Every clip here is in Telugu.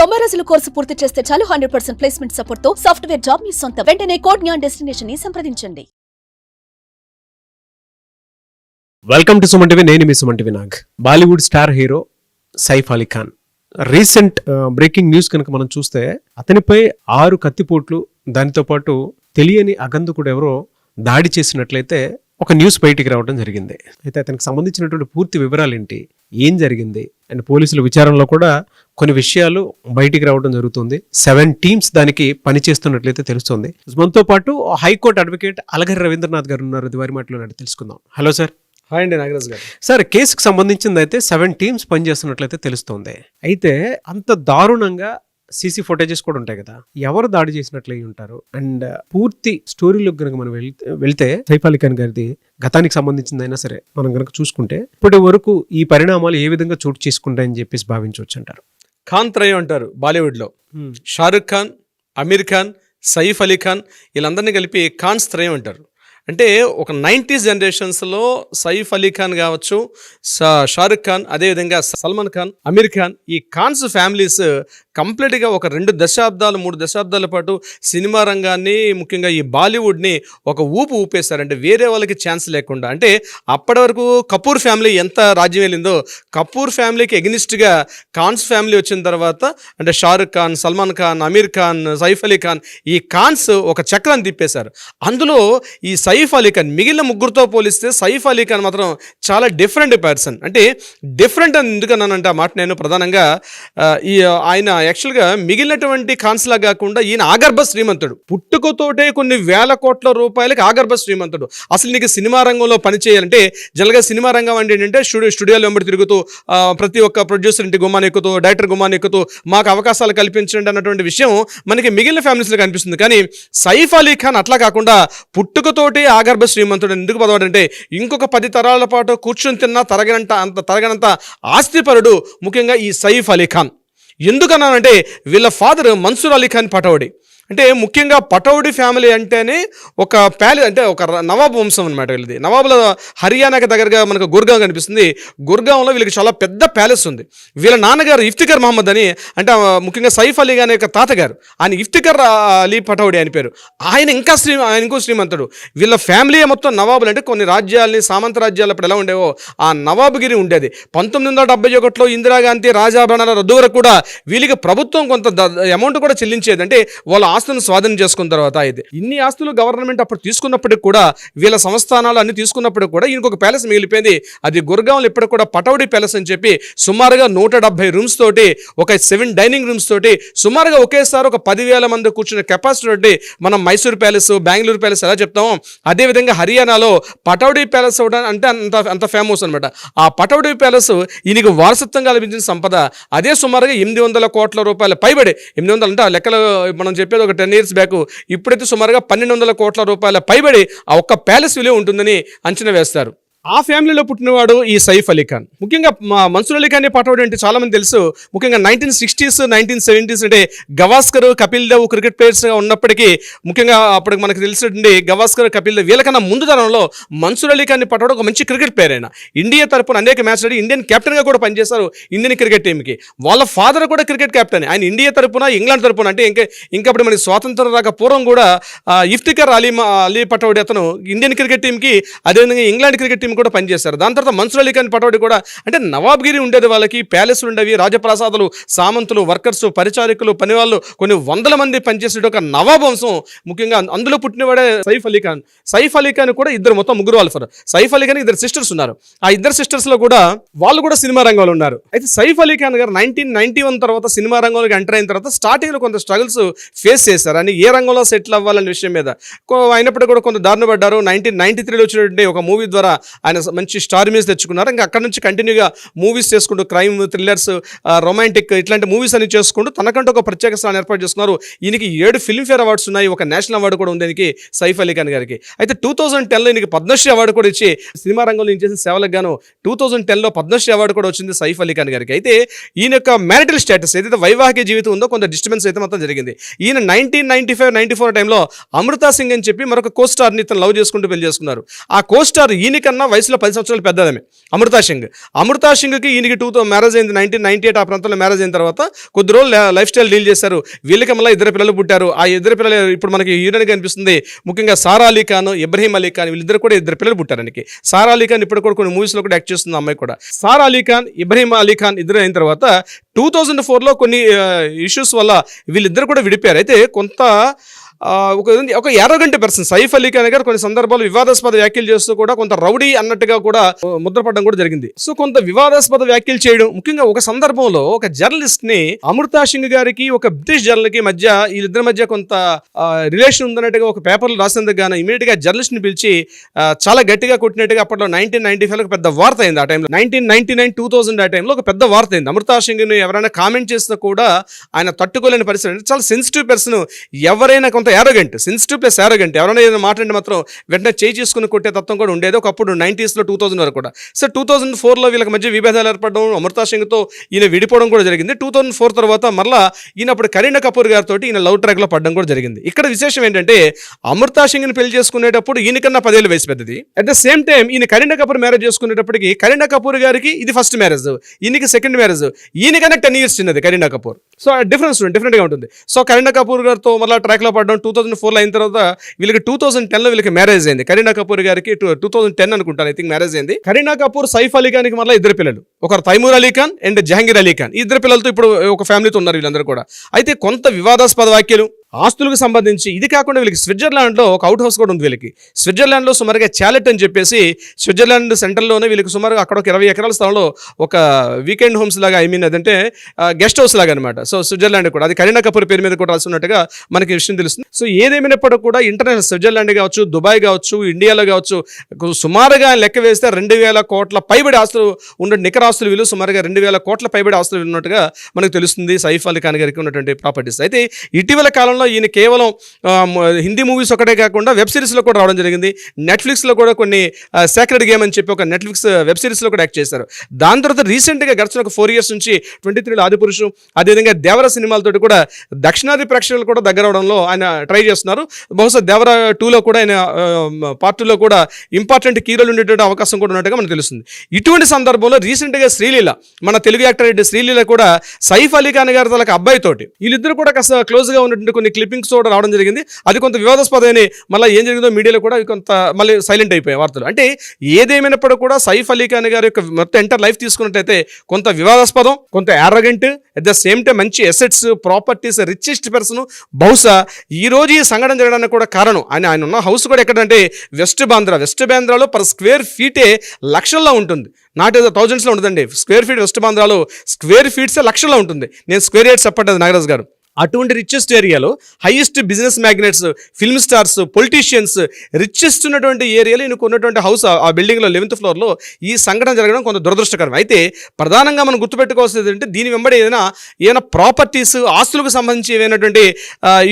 90 రోజుల కోర్సు పూర్తి చేస్తే చాలు 100% ప్లేస్మెంట్ సపోర్ట్ తో సాఫ్ట్వేర్ జాబ్ మీ సొంతం. వెంటనే కోడ్ జ్ఞాన్ డెస్టినేషన్ ని సంప్రదించండి. Welcome to Suman TV. నేను మీ Suman TV Nag. Bollywood star hero Saif Ali Khan recent breaking news కనుక మనం చూస్తే అతనిపై 6 కత్తిపోట్లు, దానితో పాటు తెలియని అగంతకుడు ఎవరో దాడి చేసినట్లయితే ఒక న్యూస్ బయటికి రావడం జరిగింది. అయితే అతనికి సంబంధించినటువంటి పూర్తి వివరాలు ఏంటి, ఏం జరిగింది అండ్ పోలీసుల విచారణలో కూడా కొన్ని విషయాలు బయటికి రావడం జరుగుతుంది. 7 టీమ్స్ దానికి పనిచేస్తున్నట్లయితే తెలుస్తుంది. మనతో పాటు హైకోర్టు అడ్వకేట్ అలగరి రవీంద్రనాథ్ గారు ఉన్నారు. అది వారి మాటలో తెలుసుకుందాం. Hello sir. హాయ్ అండి నాగరాజ్ గారు. సార్, కేసుకు సంబంధించింది అయితే 7 టీమ్స్ పనిచేస్తున్నట్లయితే తెలుస్తుంది. అయితే అంత దారుణంగా సీసీ ఫుటేజెస్ కూడా ఉంటాయి కదా, ఎవరు దాడి చేసినట్లయి ఉంటారు అండ్ పూర్తి స్టోరీలోకి కనుక మనం వెళ్తే సైఫ్ అలీ ఖాన్ గారిది గతానికి సంబంధించిందైనా సరే మనం కనుక చూసుకుంటే ఇప్పటి వరకు ఈ పరిణామాలు ఏ విధంగా చోటు చేసుకుంటాయని చెప్పేసి భావించవచ్చు అంటారు? ఖాన్ త్రయం అంటారు బాలీవుడ్లో. షారుఖ్ ఖాన్, అమీర్ ఖాన్, సైఫ్ అలీ ఖాన్, వీళ్ళందరినీ కలిపి ఖాన్స్ త్రయం అంటారు. అంటే ఒక 90s జనరేషన్స్లో సైఫ్ అలీ ఖాన్ కావచ్చు, షారుఖ్ ఖాన్, అదేవిధంగా సల్మాన్ ఖాన్, అమీర్ ఖాన్, ఈ ఖాన్స్ ఫ్యామిలీస్ కంప్లీట్గా ఒక 2 దశాబ్దాలు 3 దశాబ్దాల పాటు సినిమా రంగాన్ని, ముఖ్యంగా ఈ బాలీవుడ్ని ఒక ఊపేశారు. అంటే వేరే వాళ్ళకి ఛాన్స్ లేకుండా. అంటే అప్పటి వరకు కపూర్ ఫ్యామిలీ ఎంత రాజ్యం వెళ్ళిందో, కపూర్ ఫ్యామిలీకి ఎగ్నిస్ట్గా ఖాన్స్ ఫ్యామిలీ వచ్చిన తర్వాత అంటే షారుఖ్ ఖాన్, సల్మాన్ ఖాన్, అమీర్ ఖాన్, సైఫ్ అలీ ఖాన్, ఈ ఖాన్స్ ఒక చక్రాన్ని తిప్పేశారు. అందులో ఈ సైఫ్ అలీ ఖాన్ మిగిలిన ముగ్గురుతో పోలిస్తే సైఫ్ అలీ ఖాన్ మాత్రం చాలా డిఫరెంట్ పర్సన్. అంటే డిఫరెంట్ అని ఎందుకన్నానంటే ఆ మాట నేను ప్రధానంగా ఆయన యాక్చువల్గా మిగిలినటువంటి ఖాన్స్లా కాకుండా ఈయన ఆగర్భ శ్రీమంతుడు. పుట్టుకతోటే కొన్ని వేల కోట్ల రూపాయలకి ఆగర్భ శ్రీమంతుడు. అసలు నీకు సినిమా రంగంలో పనిచేయాలంటే జనరల్గా సినిమా రంగం అంటే ఏంటంటే స్టూడియోలో వెంబడి తిరుగుతూ ప్రతి ఒక్క ప్రొడ్యూసర్ ఇంటి గుమ్మాన్ని ఎక్కుతూ, డైరెక్టర్ గుమ్మాన్ని ఎక్కుతూ మాకు అవకాశాలు కల్పించండి అన్నటువంటి విషయం మనకి మిగిలిన ఫ్యామిలీస్లో కనిపిస్తుంది. కానీ సైఫ్ అలీ ఖాన్ అట్లా కాకుండా పుట్టుకతోటి ఆగర్భ శ్రీమంతుడు. ఎందుకు పదవాడంటే ఇంకొక 10 తరాల పాటు కూర్చొని తిన్నా తరగనంత ఆస్తిపరుడు ముఖ్యంగా ఈ సైఫ్ అలీ ఖాన్. ఎందుకన్నానంటే వీళ్ళ ఫాదర్ మన్సూర్ అలీ ఖాన్ పటౌడి. అంటే ముఖ్యంగా పటౌడి ఫ్యామిలీ అంటేనే ఒక అంటే ఒక నవాబ్ వంశం అనమాట వీళ్ళది. నవాబుల హర్యానాకి దగ్గరగా మనకు గుర్గాం కనిపిస్తుంది. గుర్గాంలో వీళ్ళకి చాలా పెద్ద ప్యాలెస్ ఉంది. వీళ్ళ నాన్నగారు ఇఫ్తిఖర్ మహమ్మద్ అని, అంటే ముఖ్యంగా సైఫ్ అలీ ఖాన్ యొక్క తాతగారు ఆయన ఇఫ్తిఖర్ అలీ పటౌడి అని పేరు. ఆయన ఇంకో శ్రీమంతుడు. వీళ్ళ ఫ్యామిలీ మొత్తం నవాబులు. అంటే కొన్ని రాజ్యాలని, సామంత రాజ్యాలు అప్పుడు ఎలా ఉండేవో ఆ నవాబుగిరి ఉండేది. 1971లో ఇందిరాగాంధీ రాజాభరణాల రద్దు వరకు కూడా వీళ్ళకి ప్రభుత్వం కొంత అమౌంట్ కూడా చెల్లించేది. అంటే వాళ్ళ ఆస్తులను స్వాధీనం చేసుకున్న తర్వాత ఇది ఇన్ని ఆస్తులు గవర్నమెంట్ అప్పుడు తీసుకున్నప్పటికి కూడా, వీళ్ళ సంస్థానాలు అన్ని తీసుకున్నప్పటికి కూడా ఇంకొక ప్యాలెస్ మిగిలిపోయింది. అది గుర్గాంలో ఇప్పటికి కూడా పటౌడి ప్యాలెస్ అని చెప్పి సుమారుగా 170 రూమ్స్ తోటి, ఒక 7 డైనింగ్ రూమ్స్ తోటి, సుమారుగా ఒకేసారి ఒక 10,000 మంది కూర్చునే కెపాసిటీ తోటి మనం మైసూర్ ప్యాలెస్, బెంగళూరు ప్యాలెస్ ఎలా చెప్తామో అదేవిధంగా హర్యానాలో పటౌడి ప్యాలెస్ అంటే అంత ఫేమస్ అనమాట. ఆ పటౌడి ప్యాలెస్ ఈయనకి వారసత్వంగా లభించిన సంపద. అదే సుమారుగా 800 కోట్ల రూపాయల పైబడి, 800 అంటే ఆ లెక్కలు మనం చెప్పేది ఒక 10 years బ్యాక్, ఇప్పుడైతే సుమారుగా 1200 కోట్ల రూపాయల పైబడి ఆ ఒక్క ప్యాలెస్ విలువ ఉంటుందని అంచనా వేస్తారు. ఆ ఫ్యామిలీలో పుట్టినవాడు ఈ సైఫ్ అలీ ఖాన్. ముఖ్యంగా మన్సూర్ అలీ ఖాన్ పటౌడి అంటే చాలా మంది తెలుసు. ముఖ్యంగా 1960s 1970s అంటే గవాస్కర్, కపిల్ దేవ్ క్రికెట్ ప్లేయర్స్గా ఉన్నప్పటికీ, ముఖ్యంగా అప్పటికి మనకు తెలిసినటువంటి గవాస్కర్, కపిల్ దేవ్ వీళ్ళకన్నా ముందు తరంలో మన్సూర్ అలీ ఖాన్ పటౌడి ఒక మంచి క్రికెట్ ప్లేయర్. అయినా ఇండియా తరపున అనేక మ్యాచ్లు ఆడి ఇండియన్ కెప్టెన్గా కూడా పనిచేశారు ఇండియన్ క్రికెట్ టీంకి. వాళ్ళ ఫాదర్ కూడా క్రికెట్ కెప్టెన్. ఆయన ఇండియా తరపున, ఇంగ్లాండ్ తరపున, అంటే ఇంకా మనకి స్వాతంత్రం రాక పూర్వం కూడా ఇఫ్తిఖర్ అలీ పటౌడి అతను ఇండియన్ క్రికెట్ టీంకి, అదేవిధంగా ఇంగ్లాండ్ క్రికెట్ టీం కూడా పనిచేస్తారు. దాని తర్వాత మన్సూర్ అలీ ఖాన్ పటౌడి కూడా అంటే నవాబ్గిరి ఉండేది వాళ్ళకి, ప్యాలెస్లు ఉండేవి, రాజప్రాసాదులు, సామంతులు, వర్కర్స్, పరిచారికులు, పనివాళ్ళు కొన్ని 100 మంది పనిచేసే ఒక నవాబ్ వంశం. ముఖ్యంగా అందులో పుట్టినవాడే సైఫ్ అలీ ఖాన్. సైఫ్ అలీ ఖాన్ కూడా మొత్తం ముగ్గురు వాళ్ళు. సైఫ్ అలీ ఖాన్ 2 సిస్టర్స్ ఉన్నారు. ఆ 2 సిస్టర్స్లో కూడా వాళ్ళు కూడా సినిమా రంగంలో ఉన్నారు. అయితే సైఫ్ అలీ ఖాన్ గారు 1991 తర్వాత సినిమా రంగంలోకి ఎంటర్ అయిన తర్వాత స్టార్టింగ్లో కొంత స్ట్రగుల్స్ ఫేస్ చేశారు. అని ఏ రంగంలో సెటిల్ అవ్వాలనే విషయం మీద అయినప్పుడు కూడా కొంత దారుణ పడ్డారు. 1993లో వచ్చినటువంటి ఒక మూవీ ద్వారా ఆయన మంచి స్టార్ ఇమేజ్ తెచ్చుకున్నారు. ఇంకా అక్కడ నుంచి కంటిన్యూగా మూవీస్ చేసుకుంటూ క్రైమ్, థ్రిల్లర్స్, రొమాంటిక్ ఇట్లాంటి మూవీస్ అన్ని చేసుకుంటూ తనకంటూ ఒక ప్రత్యేక స్థానం ఏర్పాటు చేసుకున్నారు. ఈయనకి 7 ఫిల్మ్ఫేర్ అవార్డ్స్ ఉన్నాయి, ఒక నేషనల్ అవార్డు కూడా ఉంది ఈయనకి సైఫ్ అలీ ఖాన్ గారికి. అయితే 2010లో ఈయనకి పద్మశ్రీ అవార్డు కూడా ఇచ్చి సినిమా రంగంలో ఈయన చేసిన సేవలకు గాను 2010లో పద్మశ్రీ అవార్డు కూడా వచ్చింది సైఫ్ అలీ ఖాన్ గారికి. అయితే ఈయన యొక్క మ్యారిటల్ స్టేటస్ ఏదైతే వైవాహిక జీవితం ఉందో కొంత డిస్టర్బెన్స్ అయితే మొత్తం జరిగింది. ఈయన 1995-94 టైంలో అమృతా సింగ్ అని చెప్పి మరొక కోస్టార్ని ఇతను లవ్ చేసుకుంటూ పెళ్లి చేసుకున్నారు. ఆ కోస్టార్ ఈయనకన్నా వయసులో 10 సంవత్సరాలు పెద్దదమే అమృతా సింగ్కి ఈయనకి మ్యారేజ్ అయింది 1998 ఆ ప్రాంతంలో మ్యారేజ్ అయిన తర్వాత కొద్ది రోజులు లైఫ్ స్టైల్ డీల్ చేశారు. వీళ్ళకి మళ్ళీ 2 పిల్లలు పుట్టారు. ఆ 2 పిల్లలు ఇప్పుడు మనకి హీరోయిన్ కనిపిస్తుంది, ముఖ్యంగా సారా అలీ ఖాన్, ఇబ్రహీం అలీ ఖాన్, వీళ్ళిద్దరు కూడా 2 పిల్లలు పుట్టారు ఆయనకి. సారా అలీ ఖాన్ ఇప్పుడు కూడా కొన్ని మూవీస్లో కూడా యాక్ట్ చేస్తుంది అమ్మాయి కూడా. సారా అలీ ఖాన్, ఇబ్రహీం అలీ ఖాన్ ఇద్దరు అయిన తర్వాత 2004లో కొన్ని ఇష్యూస్ వల్ల వీళ్ళిద్దరు కూడా విడిపోయారు. అయితే కొంత ఒక యారోగెంట్ పర్సన్ సైఫ్ అలీ ఖాన్ గారు కొన్ని సందర్భాలు వివాదాస్పద వ్యాఖ్యలు చేస్తూ కూడా కొంత రౌడీ అన్నట్టుగా కూడా ముద్రపడడం కూడా జరిగింది. సో కొంత వివాదాస్పద వ్యాఖ్యలు చేయడం, ముఖ్యంగా ఒక సందర్భంలో ఒక జర్నలిస్ట్ ని అమృతా సింగ్ గారికి ఒక బ్రిటిష్ జర్నల్ కి మధ్య వీళ్ళిద్దరి మధ్య కొంత రిలేషన్ ఉందన్నట్టుగా ఒక పేపర్లు రాసినందుకు గాను ఇమీడియట్ గా జర్నలిస్ట్ ని పిలిచి చాలా గట్టిగా కొట్టినట్టుగా అప్పట్లో 1995 పెద్ద వార్త అయింది. ఆ టైంలో 1999-2000 ఆ టైంలో ఒక పెద్ద వార్త అయింది. అమృతా సింగ్ ని ఎవరైనా కామెంట్ చేసినా కూడా ఆయన తట్టుకోలేని పరిస్థితి. చాలా సెన్సిటివ్ పర్సన్, ఎవరైనా కొంత యారోగెంట్, సెన్సిటివ్ ప్లస్ యారోగెంట్, ఎవరైనా ఏదైనా మాట్లాడి మాత్రం వెంటనే చేయి చేసుకుని కొట్టే తత్వం కూడా ఉండేది ఒకప్పుడు 90s లో 2000 వరకు కూడా. సో 2004లో వీళ్ళకి మధ్య విభేదాలు ఏర్పడడం, అమృతా సింగ్తో ఈయన విడిపోవడం కూడా జరిగింది. 2004 తర్వాత మళ్ళీ ఈయన అప్పుడు కరీనా కపూర్ గారితో ఈయన లవ్ ట్రాక్ లో పడడం కూడా జరిగింది. ఇక్కడ విశేషం ఏంటంటే అమృతా సింగ్ని పెళ్లి చేసుకునేటప్పుడు ఈయనకన్నా 10 ఏళ్ళు వయసు పెద్దది. అట్ ద సేమ్ టైం ఈయన కరీనా కపూర్ మ్యారేజ్ చేసుకునేటప్పటికి కరీనా కపూర్ గారికి ఇది ఫస్ట్ మ్యారేజ్, ఈయనకి సెకండ్ మ్యారేజ్, ఈయనకన్నా 10 years చిన్నది కరీనా కపూర్. సో డిఫరెంట్ గా ఉంటుంది. సో కరీనా కపూర్ గారితో మళ్ళీ ట్రాక్ లో పడడం 2004లో అయిన తర్వాత వీళ్ళకి 2010లో వీళ్ళకి మ్యారేజ్ అయింది. కరీనా కపూర్ గారికి 2010 అనుకుంటాను ఐ థింక్ మ్యారేజ్ అయింది. కరీనా కపూర్, సైఫ్ అలీ ఖాన్కి మళ్ళీ 2 పిల్లలు, ఒకరు తైమూర్ అలీ ఖాన్ అండ్ జహంగీర్ అలీ ఖాన్. 2 పిల్లలతో ఇప్పుడు ఒక ఫ్యామిలీతో ఉన్నారు వీళ్ళందరూ కూడా. అయితే కొంత వివాదాస్పద వ్యాఖ్యలు, ఆస్తులకు సంబంధించి, ఇది కాకుండా వీళ్ళకి స్విట్జర్లాండ్లో ఒక అవుట్ హౌస్ కూడా ఉంది. వీళ్ళకి స్విట్జర్లాండ్లో సుమారుగా చాలెట్ అని చెప్పేసి స్విట్జర్లాండ్ సెంటర్లోనే వీళ్ళకి సుమారుగా అక్కడ ఒక 20 ఎకరాల స్థలంలో ఒక వీకెండ్ హోమ్స్ లాగా, అదంటే గెస్ట్ హౌస్ లాగా అనమాట. సో స్విట్జర్లాండ్ కూడా అది కరీనా కపూర్ పేరు మీద కూడా రాస్తున్నట్టుగా మనకి విషయం తెలుస్తుంది. సో ఏదేమైనప్పటికీ కూడా ఇంటర్నేషనల్ స్విట్జర్లాండ్ కావచ్చు, దుబాయ్ కావచ్చు, ఇండియాలో కావచ్చు, సుమారుగా లెక్క వేస్తే 2000 కోట్ల పైబడి ఆస్తులు ఉన్న నికర ఆస్తులు వీళ్ళు సుమారుగా 2000 కోట్ల పైబడి ఆస్తులు ఉన్నట్టుగా మనకు తెలుస్తుంది సైఫ్ అలీ ఖాన్ గారికి ఉన్నటువంటి ప్రాపర్టీస్. అయితే ఇటీవల కాలంలో ఈయన కేవలం హిందీ మూవీస్ ఒకటే కాకుండా వెబ్ సిరీస్లో కూడా రావడం జరిగింది. నెట్ఫ్లిక్స్లో కూడా కొన్ని సేక్రెడ్ గేమ్ అని చెప్పి ఒక నెట్ఫ్లిక్స్ వెబ్ సిరీస్లో కూడా యాక్ట్ చేశారు. దాని తర్వాత రీసెంట్గా గడిచిన ఒక 4 years నుంచి 23లో ఆదిపురుషు, అదేవిధంగా దేవర సినిమాలతో కూడా దక్షిణాది ప్రేక్షకులు కూడా దగ్గర అవడంలో ఆయన ట్రై చేస్తున్నారు. బహుశా దేవర 2లో కూడా ఆయన పార్ట్ 2లో కూడా ఇంపార్టెంట్ కీరోలు ఉండేటువంటి అవకాశం కూడా ఉన్నట్టుగా మనకు తెలుస్తుంది. ఇటువంటి సందర్భంలో రీసెంట్గా శ్రీలీల, మన తెలుగు యాక్టర్ శ్రీలీల కూడా సైఫ్ అలీ ఖాన్ గారి తలకి అబ్బాయితోటి వీళ్ళిద్దరు కూడా కాస్త క్లోజ్గా ఉన్నటువంటి కొన్ని క్లిప్పింగ్స్ కూడా రావడం జరిగింది. అది కొంత వివాదాస్పదమైన, మళ్ళీ ఏం జరిగిందో మీడియాలో కూడా కొంత మళ్ళీ సైలెంట్ అయిపోయాయి వార్తలు. అంటే ఏదేమైనప్పుడు కూడా సైఫ్ అలీ ఖాన్ గారి యొక్క మొత్తం ఎంటర్ లైఫ్ తీసుకున్నట్టయితే కొంత వివాదాస్పదం, కొంత arrogant, at the same time మంచి ఎసెట్స్, ప్రాపర్టీస్, రిచెస్ట్ పర్సన్. బహుశా ఈ రోజు ఈ సంఘటన జరగడానికి కూడా కారణం ఆయన ఉన్న హౌస్ కూడా ఎక్కడంటే వెస్ట్ బాంద్రాలో పర్ స్క్వేర్ ఫీటే లక్షల్లో ఉంటుంది. నాట్ ఏదో థౌజండ్స్లో ఉంటుందండి. స్క్వేర్ ఫీట్ వెస్ట్ బాంద్రాలో స్క్వేర్ ఫీట్సే లక్షల్లో ఉంటుంది. నేను స్క్వేర్ యార్డ్స్ చెప్పట్లేదు నాగరాజ్ గారు. అటువంటి రిచెస్ట్ ఏరియాలో highest business magnets, film stars, politicians, richest ఉన్నటువంటి ఏరియాలో ఈయన కొన్నటువంటి హౌస్, ఆ బిల్డింగ్లో 11th floorలో ఈ సంఘటన జరగడం కొంత దురదృష్టకరం. అయితే ప్రధానంగా మనం గుర్తుపెట్టుకోవాల్సింది ఏంటంటే దీని వెంబడి ఏదైనా ప్రాపర్టీస్, ఆస్తులకు సంబంధించి ఏమైనటువంటి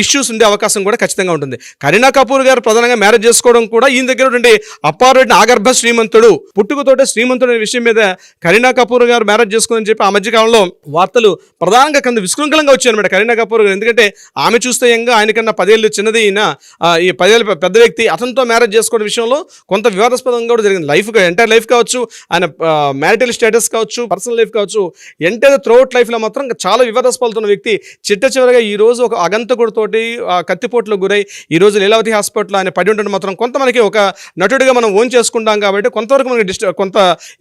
ఇష్యూస్ ఉండే అవకాశం కూడా ఖచ్చితంగా ఉంటుంది. కరీనా కపూర్ గారు ప్రధానంగా మ్యారేజ్ చేసుకోవడం కూడా ఈయన దగ్గర ఉండే అపార్ట్ ఆగర్భ శ్రీమంతుడు, పుట్టుకతోటే శ్రీమంతుడు అనే విషయం మీద కరీనా కపూర్ గారు మ్యారేజ్ చేసుకుని చెప్పి ఆ మధ్యకాలంలో వార్తలు ప్రధానంగా కొంత విశృంఖలంగా వచ్చాయన్నమాట. కరీనా కపూర్ గారు, ఎందుకంటే ఆమె చూస్తే యంగా, ఆయనకన్నా 10 ఏళ్ళు చిన్నది ఈయన, ఈ 10 ఏళ్ళ పెద్ద వ్యక్తి, అతనితో మ్యారేజ్ చేసుకోవడం విషయంలో కొంత వివాదాస్పదంగా కూడా జరిగింది. ఎంటైర్ లైఫ్ కావచ్చు, ఆయన మ్యారిటల్ స్టేటస్ కావచ్చు, పర్సనల్ లైఫ్ కావచ్చు, ఎంటైర్ త్రూఅవుట్ లైఫ్లో మాత్రం చాలా వివాదాస్పదున్న వ్యక్తి చిట్ట చివరిగా ఈ రోజు ఒక అగంతకుడితోటి కత్తిపోట్లకు గురై ఈ రోజు లీలావతి హాస్పిటల్ ఆయన పడి ఉండడం మాత్రం కొంత మనకి ఒక నటుడిగా మనం ఓన్ చేసుకుంటాం కాబట్టి కొంతవరకు మనకి కొంత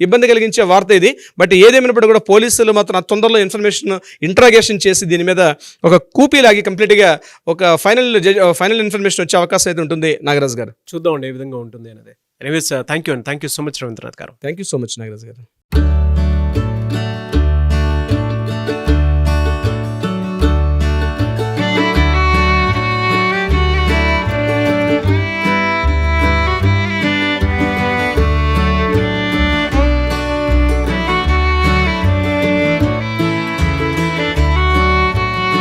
ఇబ్బంది కలిగించే వార్త ఇది. బట్ ఏదేమైనప్పుడు కూడా పోలీసులు మాత్రం తొందరలో ఇంట్రాగేషన్ చేసి దీని మీద ఒక కూపీలాగి కంప్లీట్గా ఒక ఫైనల్ ఇన్ఫర్మేషన్ వచ్చే అవకాశం అయితే ఉంటుంది. నాగరాజ్ గారు చూద్దామండి ఏ విధంగా ఉంటుంది అనేది. Anyways thank you so much Ravindranath garu. Thank you so much Nagaraj గారు.